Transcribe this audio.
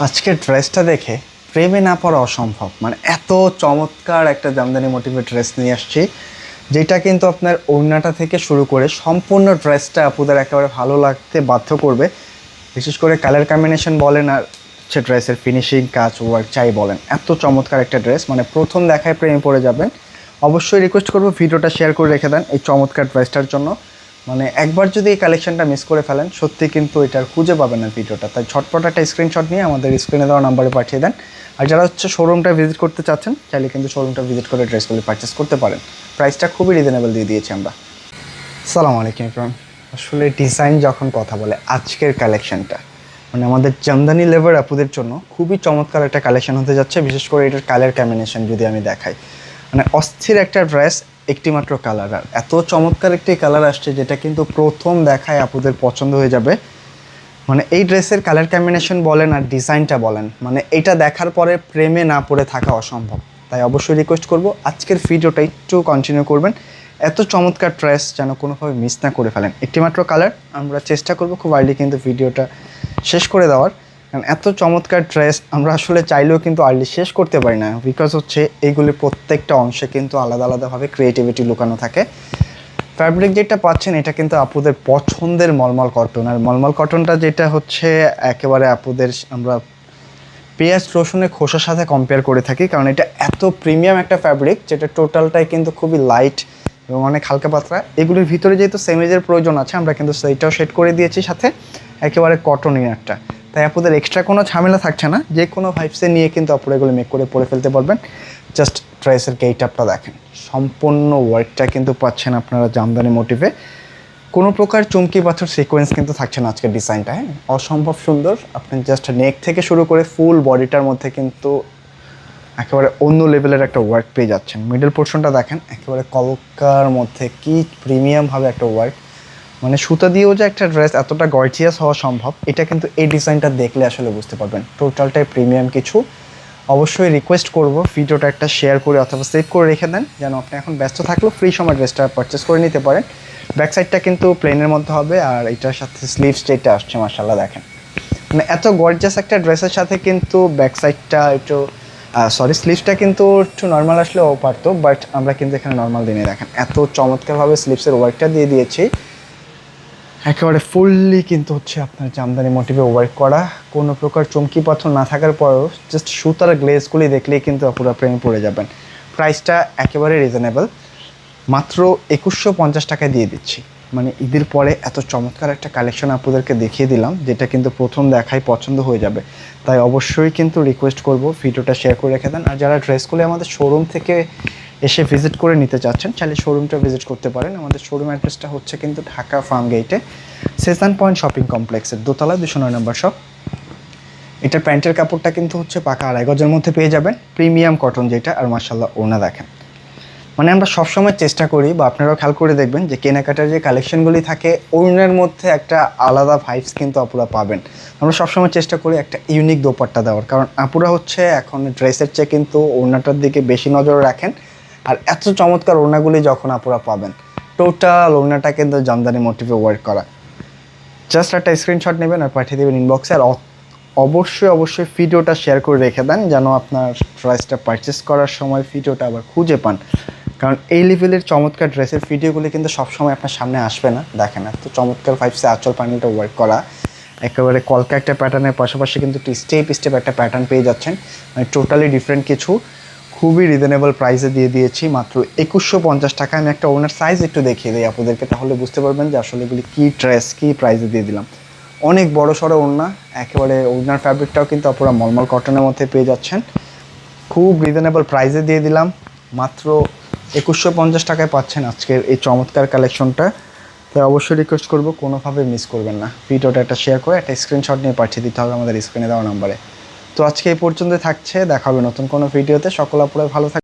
আজকের ড্রেসটা দেখে প্রেমে না পড়া অসম্ভব। মানে এত চমৎকার একটা জামদানি মোটিভের ড্রেস নিয়ে আসছি, যেটা কিন্তু আপনার ওড়নাটা থেকে শুরু করে সম্পূর্ণ ড্রেসটা আপুদের একেবারে ভালো লাগতে বাধ্য করবে। বিশেষ করে কালার কম্বিনেশন বলেন আর হচ্ছে ড্রেসের ফিনিশিং কাজ ওয়ার্ক চাই বলেন, এত চমৎকার একটা ড্রেস, মানে প্রথম দেখায় প্রেমে পড়ে যাবেন। অবশ্যই রিকোয়েস্ট করবো ভিডিওটা শেয়ার করে রেখে দেন এই চমৎকার ড্রেসটার জন্য। মানে একবার যদি এই কালেকশনটা মিস করে ফেলেন সত্যি কিন্তু এটার খুঁজে পাবেন না ভিডিওটা। তাই ঝটপট একটা স্ক্রিনশট নিয়ে আমাদের স্ক্রিনে দেওয়া নাম্বারে পাঠিয়ে দেন। আর যারা হচ্ছে শোরুমটা ভিজিট করতে চাচ্ছেন চাইলে কিন্তু শোরুমটা ভিজিট করে ড্রেসগুলি পারচেস করতে পারেন। প্রাইসটা খুবই রিজনেবল দিয়ে দিয়েছি আমরা। আসসালামু আলাইকুম ইমরান। আসলে ডিজাইন যখন কথা বলে আজকের কালেকশনটা মানে আমাদের জামদানি লেভার আপুদের জন্য খুবই চমৎকার একটা কালেকশন হতে যাচ্ছে। বিশেষ করে এটার কালার কম্বিনেশন যদি আমি দেখাই, মানে অস্থির একটা ড্রেস, একটি মাত্র কালার, আর এত চমৎকার একটি কালার আসছে যেটা কিন্তু প্রথম দেখায় আপুদের পছন্দ হয়ে যাবে। মানে এই ড্রেসের কালার কম্বিনেশন বলেন আর ডিজাইনটা বলেন, মানে এটা দেখার পরে প্রেমে না পড়ে থাকা অসম্ভব। তাই অবশ্যই রিকোয়েস্ট করব আজকের ভিডিওটা একটু কন্টিনিউ করবেন, এত চমৎকার ড্রেস যেন কোনোভাবে মিস না করে ফেলেন। একটি মাত্র কালার, আমরা চেষ্টা করব খুব আর্লি কিন্তু ভিডিওটা শেষ করে দেওয়ার, কারণ এত চমৎকার ড্রেস আমরা আসলে চাইলেও কিন্তু আর্লি শেষ করতে পারি না। বিকজ হচ্ছে এইগুলির প্রত্যেকটা অংশে কিন্তু আলাদা আলাদাভাবে ক্রিয়েটিভিটি লুকানো থাকে। ফ্যাব্রিক যেটা পাচ্ছেন এটা কিন্তু আপুদের পছন্দের মলমল কটন, আর মলমল কটনটা যেটা হচ্ছে একেবারে আপুদের আমরা পেঁয়াজ রসুনের খোসার সাথে কম্পেয়ার করে থাকি, কারণ এটা এত প্রিমিয়াম একটা ফ্যাব্রিক যেটা টোটালটাই কিন্তু খুবই লাইট এবং অনেক হালকা পাতলা। এগুলির ভিতরে যেহেতু সেমিজের প্রয়োজন আছে আমরা কিন্তু সেইটাও সেট করে দিয়েছি সাথে একেবারে কটন ইনারটা। তাই আপুদের এক্সট্রা কোনো ঝামেলা থাকছে না, যে কোনো ভাইবসে নিয়ে কিন্তু আপুরা এগুলো মেক করে পরে ফেলতে পারবেন। জাস্ট ড্রেসের গেটআপটা দেখেন, সম্পূর্ণ ওয়ার্কটা কিন্তু পাচ্ছেন আপনারা জামদানি মোটিভে। কোনো প্রকার চুমকি পাথর সিকোয়েন্স কিন্তু থাকছে না আজকের ডিজাইনটা। হ্যাঁ, অসম্ভব সুন্দর। আপনি জাস্ট নেক থেকে শুরু করে ফুল বডিটার মধ্যে কিন্তু একেবারে অন্য লেভেলের একটা ওয়ার্ক পেয়ে যাচ্ছেন। মিডল পোর্শনটা দেখেন, একেবারে কলকার মধ্যে কি প্রিমিয়ামভাবে একটা ওয়ার্ক। মানে সুতা দিয়েও যে একটা ড্রেস এতটা গর্জিয়াস হওয়া সম্ভব এটা কিন্তু এই ডিজাইনটা দেখলে আসলে বুঝতে পারবেন। টোটালটাই প্রিমিয়াম কিছু। অবশ্যই রিকোয়েস্ট করব ভিডিওটা একটা শেয়ার করে অথবা সেভ করে রেখে দেন, যেন আপনি এখন ব্যস্ত থাকলেও ফ্রি সময় ড্রেসটা পারচেস করে নিতে পারেন। ব্যাক সাইডটা কিন্তু প্লেনের মধ্যে হবে, আর এটার সাথে স্লিভস যেটা আসছে মাশাআল্লাহ দেখেন, মানে এত গর্জিয়াস একটা ড্রেসের সাথে কিন্তু ব্যাক সাইডটা একটু স্লিভসটা কিন্তু একটু নর্মাল আসলেও পারতো, বাট আমরা কিন্তু এখানে নর্মাল দিনে দেখেন এত চমৎকারভাবে স্লিভসের ওয়ার্কটা দিয়ে দিয়েছি। একেবারে ফুললি কিন্তু হচ্ছে আপনার জামদানি মোটিভে ওয়ার্ক করা, কোনো প্রকার চমকি পাথর না থাকার পরেও জাস্ট সুতার গ্লেজগুলি দেখলেই কিন্তু পুরো প্রেমে পড়ে যাবেন। প্রাইসটা একেবারে রিজনেবল, মাত্র 2150 টাকায় দিয়ে দিচ্ছি। মানে ঈদের পরে এত চমৎকার একটা কালেকশন আপনাদেরকে দেখিয়ে দিলাম যেটা কিন্তু প্রথম দেখাই পছন্দ হয়ে যাবে। তাই অবশ্যই কিন্তু রিকোয়েস্ট করব ভিডিওটা শেয়ার করে রেখে দেন। আর যারা ড্রেসগুলো আমাদের শোরুম থেকে এসে ভিজিট করে নিতে চাচ্ছেন চাইলে শোরুমটা ভিজিট করতে পারেন। আমাদের শোরুম অ্যাড্রেসটা হচ্ছে কিন্তু ঢাকা ফার্ম গেটে, সেজান পয়েন্ট শপিং কমপ্লেক্সের দোতলা 209 নম্বর শপ। এটার প্যান্টের কাপড়টা কিন্তু হচ্ছে পাকা 2.5 গজের মধ্যে পেয়ে যাবেন, প্রিমিয়াম কটন যেটা। আর মাশাআল্লাহ ওড়না দেখেন, মানে আমরা সবসময় চেষ্টা করি বা আপনারাও খেয়াল করে দেখবেন যে কেনাকাটার যে কালেকশনগুলি থাকে ওড়নার মধ্যে একটা আলাদা ভাইবস কিন্তু আপুরা পাবেন। আমরা সবসময় চেষ্টা করি একটা ইউনিক দোপাট্টা দেওয়ার, কারণ আপুরা হচ্ছে এখন ড্রেসের চেয়ে কিন্তু ওড়নাটার দিকে বেশি নজর রাখেন। আর এত চমৎকার ওড়নাগুলি যখন আপুরা পাবেন, টোটাল ওড়নাটা কিন্তু জামদানি মোটিভে ওয়ার্ক করা। জাস্ট একটা স্ক্রিনশট নেবেন আর পাঠিয়ে দেবেন ইনবক্সে। আর অবশ্যই ভিডিওটা শেয়ার করে রেখে দেন যেন আপনার ড্রেসটা পারচেস করার সময় ভিডিওটা আবার খুঁজে পান, কারণ এই লেভেলের চমৎকার ড্রেসের ভিডিওগুলি কিন্তু সবসময় আপনার সামনে আসবে না। দেখেন এত চমৎকার ভাইবসে আঁচল প্যানেলটা ওয়ার্ক করা, একেবারে কলকা একটা প্যাটার্নের পাশাপাশি কিন্তু স্টেপ একটা প্যাটার্ন পেয়ে যাচ্ছেন। মানে টোটালি ডিফারেন্ট কিছু, খুবই রিজনেবল প্রাইসে দিয়ে দিয়েছি মাত্র 2150 টাকা। আমি একটা ওনার সাইজ একটু দেখিয়ে দিই আপনাদেরকে, তাহলে বুঝতে পারবেন যে আসলে এগুলি কী ড্রেস, কী প্রাইসে দিয়ে দিলাম। অনেক বড় সড়ো ওড়না, একেবারে ওড়নার ফ্যাব্রিকটাও কিন্তু আপনারা মলমল কটনের মধ্যে পেয়ে যাচ্ছেন। খুব রিজনেবল প্রাইসে দিয়ে দিলাম, মাত্র 2150 টাকায় পাচ্ছেন আজকের এই চমৎকার কালেকশনটা। তাই অবশ্যই রিকোয়েস্ট করবো কোনোভাবে মিস করবেন না, ভিডিওটা একটা শেয়ার করে একটা স্ক্রিনশট নিয়ে পাঠিয়ে দিতে হবে আমাদের স্ক্রিনে দেওয়া নাম্বারে। তো আজকে এই পর্যন্ত থাকছে, দেখা হবে নতুন কোনো ভিডিওতে। সকল আপুরা ভালো থাকবে।